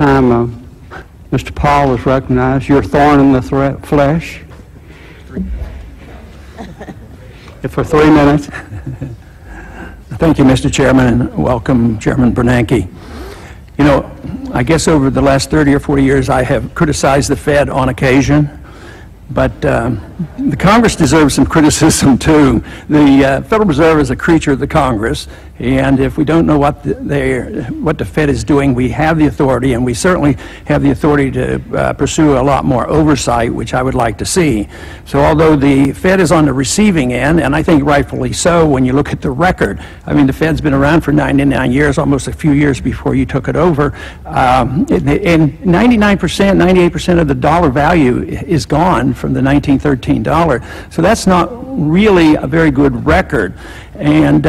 time, Mr. Paul is recognized. Your thorn in the flesh. For 3 minutes. Thank you, Mr. Chairman, and welcome, Chairman Bernanke. You know, I guess over the last 30 or 40 years, I have criticized the Fed on occasion, but the Congress deserves some criticism too. The Federal Reserve is a creature of the Congress, and if we don't know what the Fed is doing, we have the authority, and we certainly have the authority to pursue a lot more oversight, which I would like to see. So although the Fed is on the receiving end, and I think rightfully so when you look at the record, I mean, the Fed's been around for 99 years, almost a few years before you took it over, and 99%, 98% of the dollar value is gone from the 1913 dollar. So that's not really a very good record. And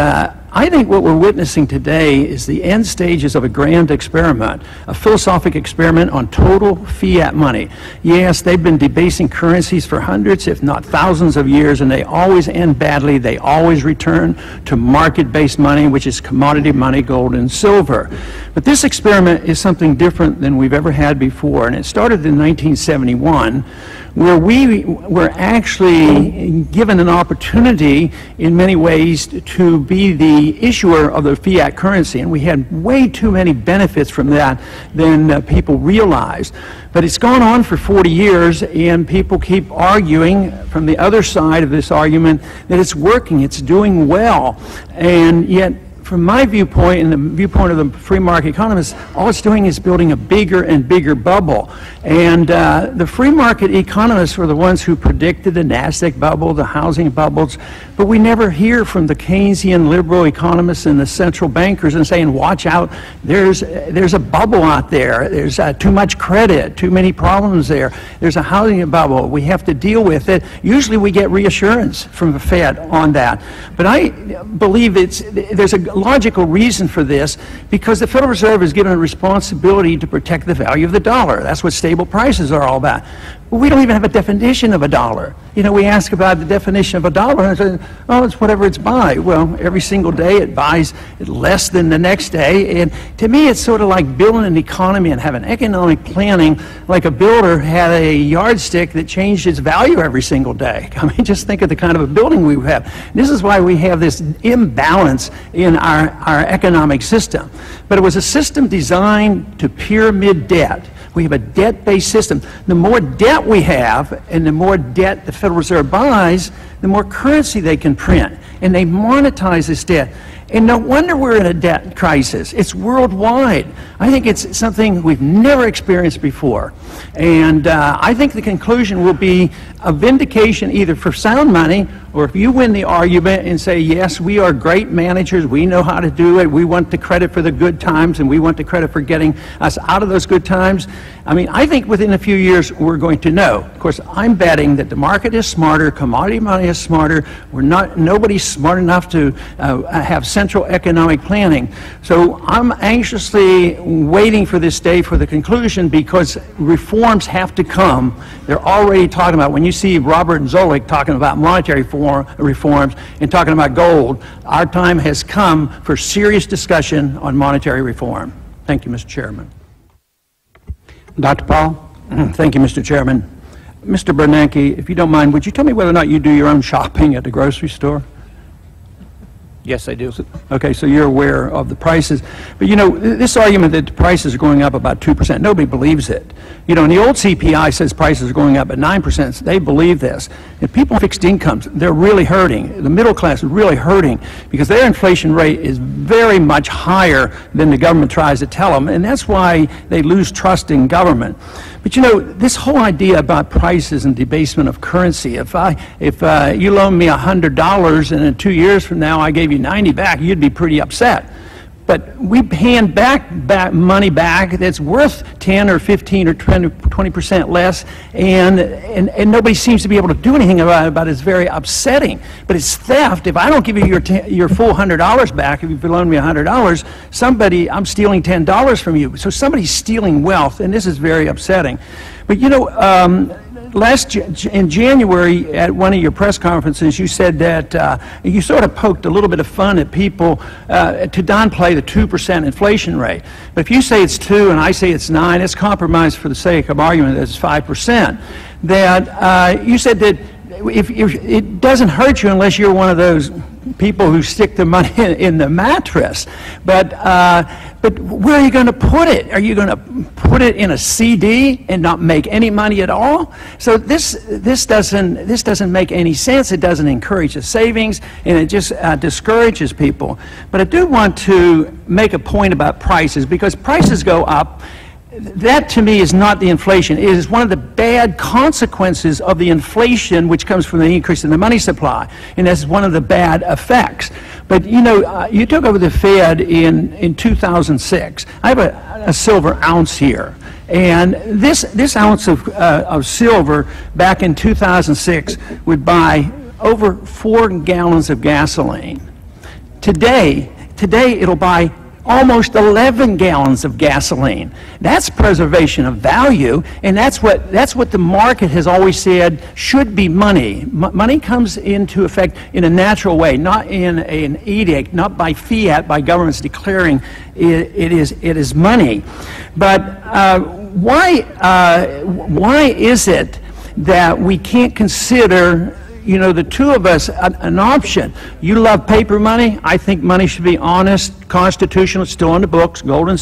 I think what we're witnessing today is the end stages of a grand experiment, a philosophic experiment on total fiat money. Yes, they've been debasing currencies for hundreds, if not thousands of years, and they always end badly. They always return to market-based money, which is commodity money, gold and silver. But this experiment is something different than we've ever had before, and it started in 1971, where we were actually given an opportunity in many ways to be the issuer of the fiat currency, and we had way too many benefits from that than people realized. But it's gone on for 40 years, and people keep arguing from the other side of this argument that it's working, it's doing well, and yet from my viewpoint and the viewpoint of the free market economists, all it's doing is building a bigger and bigger bubble. And the free market economists were the ones who predicted the NASDAQ bubble, the housing bubbles, but we never hear from the Keynesian liberal economists and the central bankers and saying, watch out, there's a bubble out there, there's too much credit, too many problems there, there's a housing bubble, we have to deal with it. Usually we get reassurance from the Fed on that. But I believe there's a logical reason for this, because the Federal Reserve is given a responsibility to protect the value of the dollar. That's what stable prices are all about. But we don't even have a definition of a dollar. You know, we ask about the definition of a dollar, and I say, oh, it's whatever it's buy. Well, every single day it buys less than the next day, and to me it's sort of like building an economy and having economic planning like a builder had a yardstick that changed its value every single day. I mean, just think of the kind of a building we have. This is why we have this imbalance in our economic system. But it was a system designed to pyramid debt. We have a debt-based system. The more debt we have and the more debt the Federal Reserve buys, the more currency they can print. And they monetize this debt. And no wonder we're in a debt crisis. It's worldwide. I think it's something we've never experienced before. And I think the conclusion will be a vindication either for sound money, or if you win the argument and say, yes, we are great managers, we know how to do it, we want the credit for the good times, and we want the credit for getting us out of those good times. I mean, I think within a few years we're going to know. Of course, I'm betting that the market is smarter, commodity money is smarter, nobody's smart enough to have central economic planning. So I'm anxiously waiting for this day for the conclusion, because reforms have to come. They're already talking about, when you see Robert and Zoellick talking about monetary reforms and talking about gold, our time has come for serious discussion on monetary reform. Thank you, Mr. Chairman. Dr. Paul? Thank you, Mr. Chairman. Mr. Bernanke, if you don't mind, would you tell me whether or not you do your own shopping at the grocery store? Yes, I do. Okay, so you're aware of the prices. But you know, this argument that the prices are going up about 2%, nobody believes it. You know, and the old CPI says prices are going up at 9%. They believe this. And people on fixed incomes, they're really hurting. The middle class is really hurting because their inflation rate is very much higher than the government tries to tell them. And that's why they lose trust in government. But you know, this whole idea about prices and debasement of currency, if you loan me $100 and in 2 years from now I gave you 90 back, you'd be pretty upset. But we hand back money back that's worth 10 or 15 or 20% less, and nobody seems to be able to do anything about it. It's very upsetting. But it's theft. If I don't give you your full $100 back, if you loan me $100, I'm stealing $10 from you. So somebody's stealing wealth, and this is very upsetting. But you know, in January at one of your press conferences, you said that you sort of poked a little bit of fun at people to downplay the 2% inflation rate. But if you say it's 2 and I say it's 9, it's compromised for the sake of argument that it's 5%. That you said that if it doesn't hurt you unless you're one of those people who stick the money in the mattress. But where are you going to put it? Are you going to put it in a CD and not make any money at all? So this doesn't make any sense. It doesn't encourage the savings, and it just discourages people. But I do want to make a point about prices, because prices go up. That, to me, is not the inflation. It is one of the bad consequences of the inflation, which comes from the increase in the money supply, and that's one of the bad effects. But, you know, you took over the Fed in 2006. I have a silver ounce here, and this ounce of silver back in 2006 would buy over 4 gallons of gasoline. Today it'll buy almost 11 gallons of gasoline. That's preservation of value, and that's what the market has always said should be money. Money comes into effect in a natural way, not in an edict, not by fiat, by governments declaring it is money. But why is it that we can't consider, you know, the two of us, an option? You love paper money. I think money should be honest, constitutional, it's still on the books, gold and